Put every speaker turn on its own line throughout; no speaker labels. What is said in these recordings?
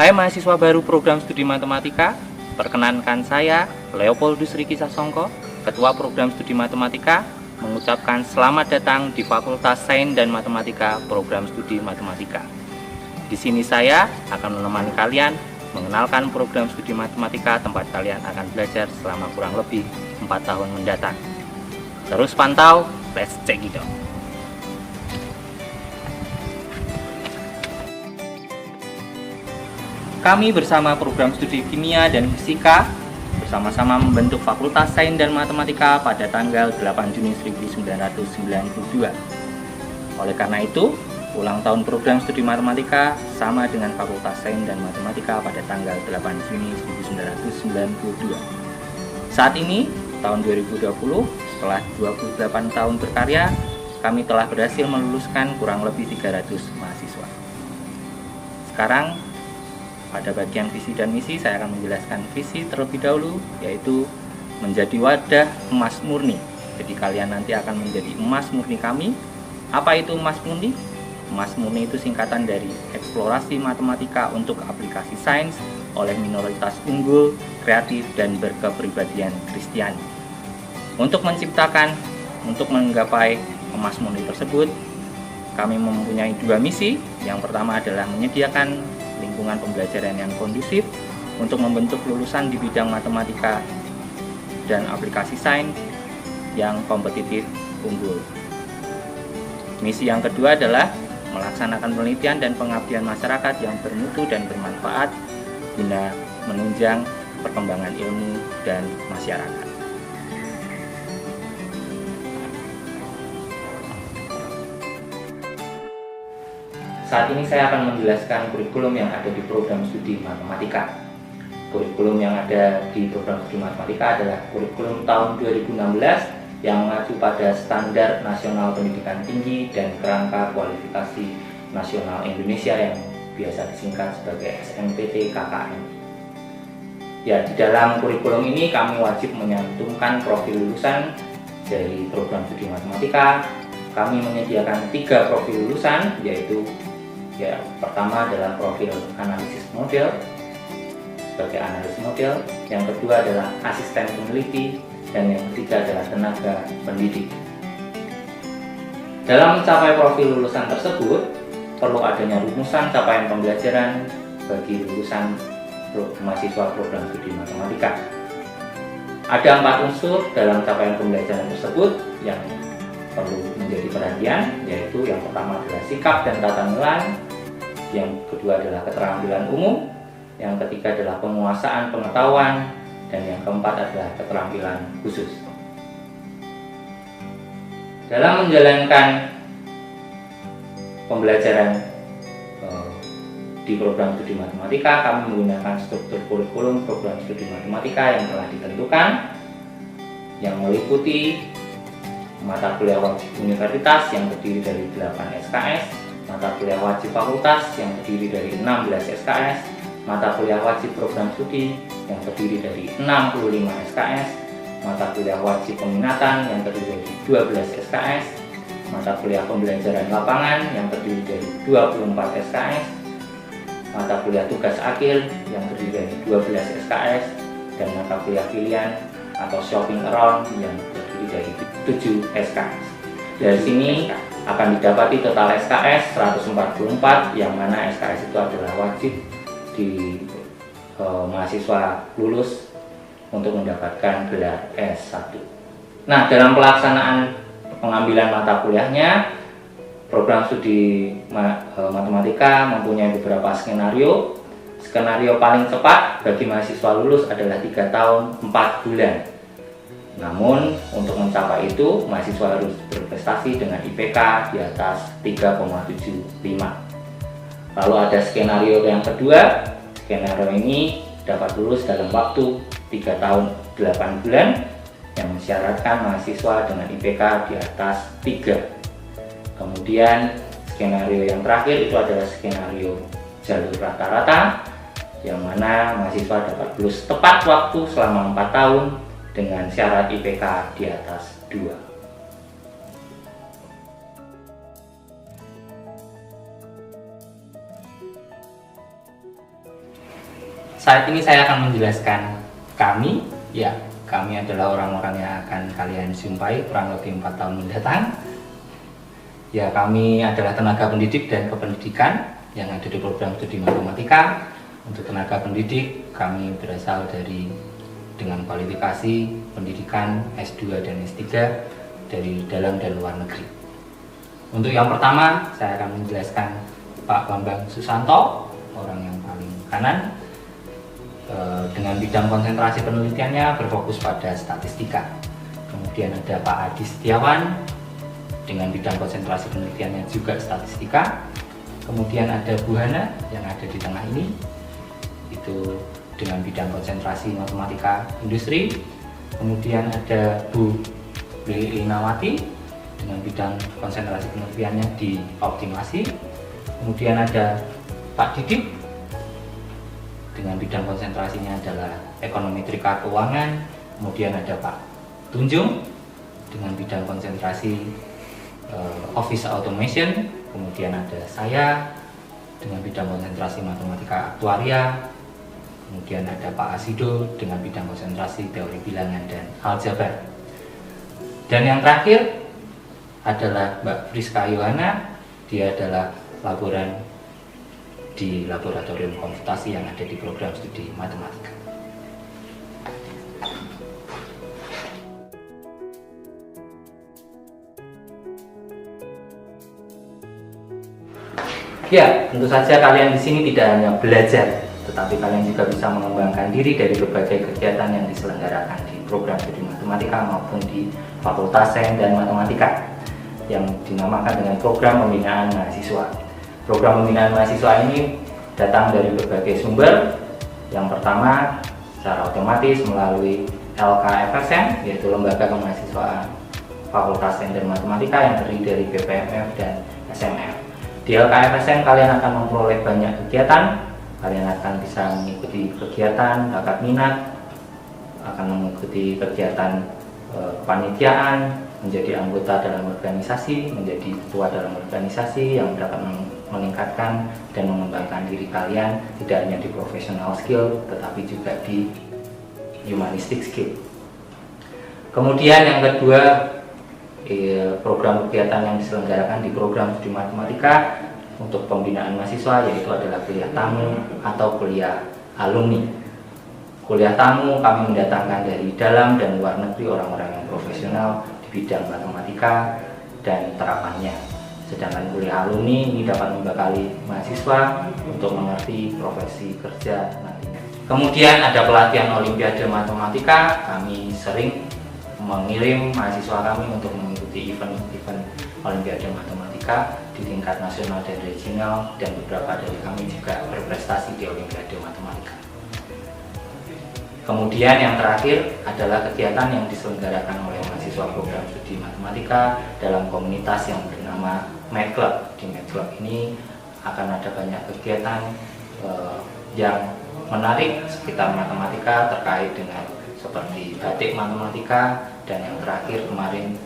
Hai mahasiswa baru program studi matematika, perkenankan saya Leopoldus Riki Sasongko, Ketua Program Studi Matematika, mengucapkan selamat datang di Fakultas Sains dan Matematika Program Studi Matematika. Di sini saya akan menemani kalian mengenalkan program studi matematika tempat kalian akan belajar selama kurang lebih 4 tahun mendatang. Terus pantau, let's check it out. Kami bersama program studi kimia dan fisika bersama-sama membentuk Fakultas Sains dan Matematika pada tanggal 8 Juni 1992. Oleh karena itu, ulang tahun program studi matematika sama dengan Fakultas Sains dan Matematika pada tanggal 8 Juni 1992. Saat ini, tahun 2020, setelah 28 tahun berkarya, kami telah berhasil meluluskan kurang lebih 300 mahasiswa. Sekarang, pada bagian visi dan misi, saya akan menjelaskan visi terlebih dahulu, yaitu menjadi wadah emas murni. Jadi kalian nanti akan menjadi emas murni kami. Apa itu emas murni? Emas murni itu singkatan dari eksplorasi matematika untuk aplikasi sains oleh minoritas unggul, kreatif, dan berkepribadian Kristiani. Untuk menggapai emas murni tersebut, kami mempunyai 2 misi. Yang pertama adalah menyediakan lingkungan pembelajaran yang kondusif untuk membentuk lulusan di bidang matematika dan aplikasi sains yang kompetitif unggul. Misi yang kedua adalah melaksanakan penelitian dan pengabdian masyarakat yang bermutu dan bermanfaat guna menunjang perkembangan ilmu dan masyarakat. Saat ini saya akan menjelaskan kurikulum yang ada di program studi matematika. Kurikulum yang ada di program studi matematika adalah kurikulum tahun 2016 yang mengacu pada Standar Nasional Pendidikan Tinggi dan Kerangka Kualifikasi Nasional Indonesia yang biasa disingkat sebagai SNPT KKN. Ya, di dalam kurikulum ini kami wajib menyantumkan profil lulusan dari program studi matematika. Kami menyediakan 3 profil lulusan, yaitu pertama adalah profil analisis model sebagai analis model, yang kedua adalah asisten peneliti, dan yang ketiga adalah tenaga pendidik. Dalam mencapai profil lulusan tersebut, perlu adanya rumusan capaian pembelajaran bagi lulusan mahasiswa program studi matematika. Ada 4 unsur dalam capaian pembelajaran tersebut yang perlu menjadi perhatian, yaitu yang pertama adalah sikap dan tata nilai, yang kedua adalah keterampilan umum, yang ketiga adalah penguasaan pengetahuan, dan yang keempat adalah keterampilan khusus. Dalam menjalankan pembelajaran di program studi matematika, kami menggunakan struktur kurikulum program studi matematika yang telah ditentukan, yang meliputi mata kuliah wajib universitas yang terdiri dari 8 SKS, mata kuliah wajib fakultas yang terdiri dari 16 SKS, mata kuliah wajib program studi yang terdiri dari 65 SKS, mata kuliah wajib peminatan yang terdiri dari 12 SKS, mata kuliah pembelajaran lapangan yang terdiri dari 24 SKS, mata kuliah tugas akhir yang terdiri dari 12 SKS, dan mata kuliah pilihan atau shopping around yang terdiri dari 7 SKS. Dari sini akan didapati total SKS 144, yang mana SKS itu adalah wajib di mahasiswa lulus untuk mendapatkan gelar S1. Nah, dalam pelaksanaan pengambilan mata kuliahnya, program studi matematika mempunyai beberapa skenario. Skenario paling cepat bagi mahasiswa lulus adalah 3 tahun 4 bulan. Namun, untuk mencapai itu, mahasiswa harus berprestasi dengan IPK di atas 3,75. Lalu ada skenario yang kedua. Skenario ini dapat lulus dalam waktu 3 tahun 8 bulan yang mensyaratkan mahasiswa dengan IPK di atas 3. Kemudian, skenario yang terakhir itu adalah skenario jalur rata-rata, yang mana mahasiswa dapat lulus tepat waktu selama 4 tahun dengan syarat IPK di atas 2. Saat ini saya akan menjelaskan kami adalah orang-orang yang akan kalian jumpai kurang lebih 4 tahun mendatang. Ya, kami adalah tenaga pendidik dan kependidikan yang ada di program studi matematika. Untuk tenaga pendidik, kami berasal dengan kualifikasi pendidikan S2 dan S3 dari dalam dan luar negeri. Untuk yang pertama, saya akan menjelaskan Pak Bambang Susanto, orang yang paling kanan, dengan bidang konsentrasi penelitiannya berfokus pada statistika. Kemudian ada Pak Adi Setiawan dengan bidang konsentrasi penelitiannya juga statistika. Kemudian ada Bu Hana yang ada di tengah ini, itu dengan bidang konsentrasi matematika industri. Kemudian ada Bu Linawati dengan bidang konsentrasi penelitiannya di optimasi. Kemudian ada Pak Didik dengan bidang konsentrasinya adalah ekonometrika keuangan. Kemudian ada Pak Tunjung dengan bidang konsentrasi office automation. Kemudian ada saya dengan bidang konsentrasi matematika aktuaria. Kemudian ada Pak Asido dengan bidang konsentrasi teori bilangan dan aljabar. Dan yang terakhir adalah Mbak Friska Yohana. Dia adalah laboran di laboratorium komputasi yang ada di program studi matematika. Ya, tentu saja kalian di sini tidak hanya belajar, tetapi kalian juga bisa mengembangkan diri dari berbagai kegiatan yang diselenggarakan di program studi matematika maupun di Fakultas Sains dan Matematika yang dinamakan dengan program pembinaan mahasiswa. Program pembinaan mahasiswa ini datang dari berbagai sumber. Yang pertama, secara otomatis melalui LKFSM, yaitu Lembaga Kemahasiswaan Fakultas Sains dan Matematika yang terdiri dari BPMF dan SMF. Di LKFSM kalian akan memperoleh banyak kegiatan. Kalian akan bisa mengikuti kegiatan bakat minat, akan mengikuti kegiatan kepanitiaan, menjadi anggota dalam organisasi, menjadi ketua dalam organisasi yang dapat meningkatkan dan mengembangkan diri kalian tidak hanya di professional skill tetapi juga di humanistic skill. Kemudian yang kedua, program kegiatan yang diselenggarakan di program studi matematika untuk pembinaan mahasiswa yaitu adalah kuliah tamu atau kuliah alumni. Kuliah tamu kami mendatangkan dari dalam dan luar negeri orang-orang yang profesional di bidang matematika dan terapannya. Sedangkan kuliah alumni ini dapat membekali mahasiswa untuk mengerti profesi kerja nantinya. Kemudian ada pelatihan olimpiade matematika. Kami sering mengirim mahasiswa kami untuk mengikuti event-event olimpiade matematika di tingkat nasional dan regional, dan beberapa dari kami juga berprestasi di olimpiade matematika. Kemudian yang terakhir adalah kegiatan yang diselenggarakan oleh mahasiswa program studi matematika dalam komunitas yang bernama Math Club. Di Math Club ini akan ada banyak kegiatan yang menarik sekitar matematika terkait dengan seperti batik matematika, dan yang terakhir kemarin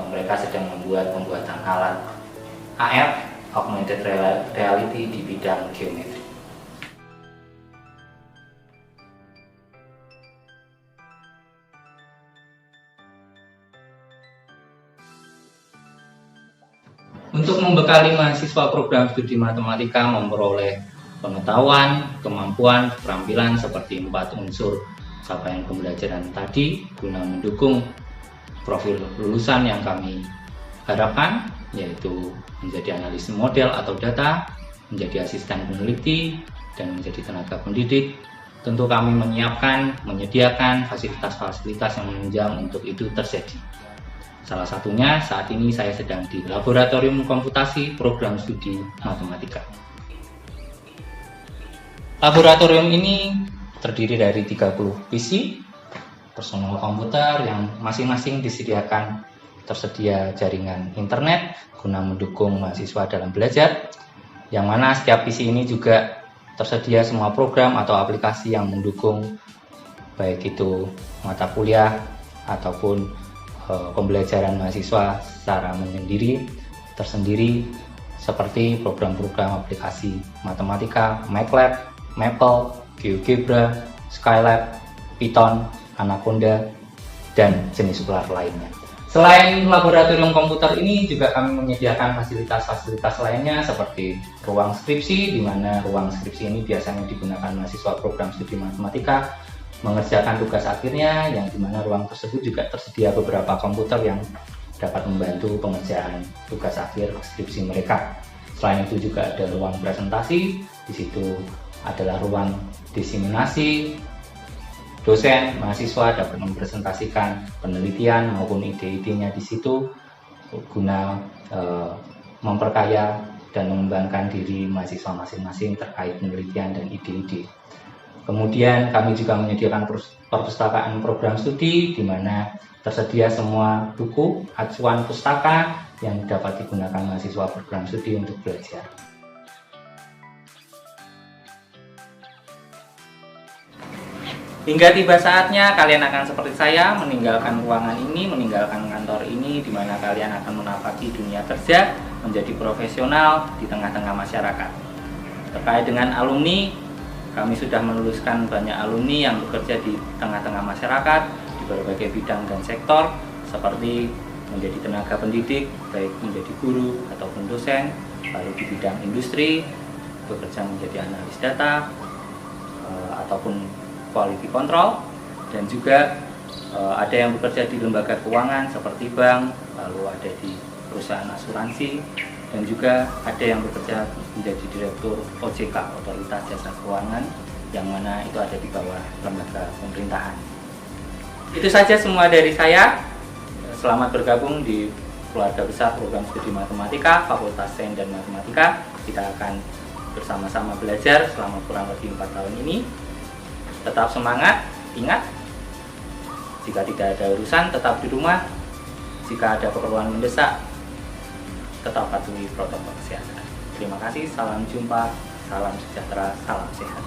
mereka sedang membuat pembuatan alat AR, augmented reality, di bidang geometri. Untuk membekali mahasiswa program studi matematika memperoleh pengetahuan, kemampuan, keterampilan seperti 4 unsur capaian pembelajaran tadi guna mendukung profil lulusan yang kami harapkan, yaitu menjadi analis model atau data, menjadi asisten peneliti, dan menjadi tenaga pendidik. Tentu kami menyediakan fasilitas-fasilitas yang menunjang untuk itu terjadi. Salah satunya saat ini saya sedang di Laboratorium Komputasi Program Studi Matematika. Laboratorium ini terdiri dari 30 PC, personal komputer yang masing-masing tersedia jaringan internet guna mendukung mahasiswa dalam belajar, yang mana setiap PC ini juga tersedia semua program atau aplikasi yang mendukung baik itu mata kuliah ataupun pembelajaran mahasiswa secara tersendiri, seperti program-program aplikasi matematika, MATLAB, Maple, GeoGebra, Skylab, Python, Anaconda, dan jenis ular lainnya. Selain laboratorium komputer ini juga kami menyediakan fasilitas-fasilitas lainnya seperti ruang skripsi, di mana ruang skripsi ini biasanya digunakan mahasiswa program studi matematika mengerjakan tugas akhirnya, yang dimana ruang tersebut juga tersedia beberapa komputer yang dapat membantu pengerjaan tugas akhir skripsi mereka. Selain itu juga ada ruang presentasi, di situ adalah ruang diseminasi. Dosen, mahasiswa dapat mempresentasikan penelitian maupun ide-idenya di situ guna memperkaya dan mengembangkan diri mahasiswa masing-masing terkait penelitian dan ide-ide. Kemudian kami juga menyediakan perpustakaan program studi di mana tersedia semua buku, acuan pustaka yang dapat digunakan mahasiswa program studi untuk belajar. Hingga tiba saatnya kalian akan seperti saya meninggalkan ruangan ini, meninggalkan kantor ini, di mana kalian akan menapaki dunia kerja menjadi profesional di tengah-tengah masyarakat. Terkait dengan alumni, kami sudah meluluskan banyak alumni yang bekerja di tengah-tengah masyarakat di berbagai bidang dan sektor, seperti menjadi tenaga pendidik, baik menjadi guru ataupun dosen, lalu di bidang industri, bekerja menjadi analis data, ataupun quality control, dan juga ada yang bekerja di lembaga keuangan seperti bank, lalu ada di perusahaan asuransi, dan juga ada yang bekerja menjadi direktur OJK, Otoritas Jasa Keuangan, yang mana itu ada di bawah lembaga pemerintahan. Itu saja semua dari saya. Selamat bergabung di keluarga besar program studi matematika Fakultas Sains dan Matematika. Kita akan bersama-sama belajar selama kurang lebih 4 tahun ini. Tetap semangat, ingat, jika tidak ada urusan tetap di rumah, jika ada keperluan mendesak tetap patuhi protokol kesehatan. Terima kasih, salam jumpa, salam sejahtera, salam sehat.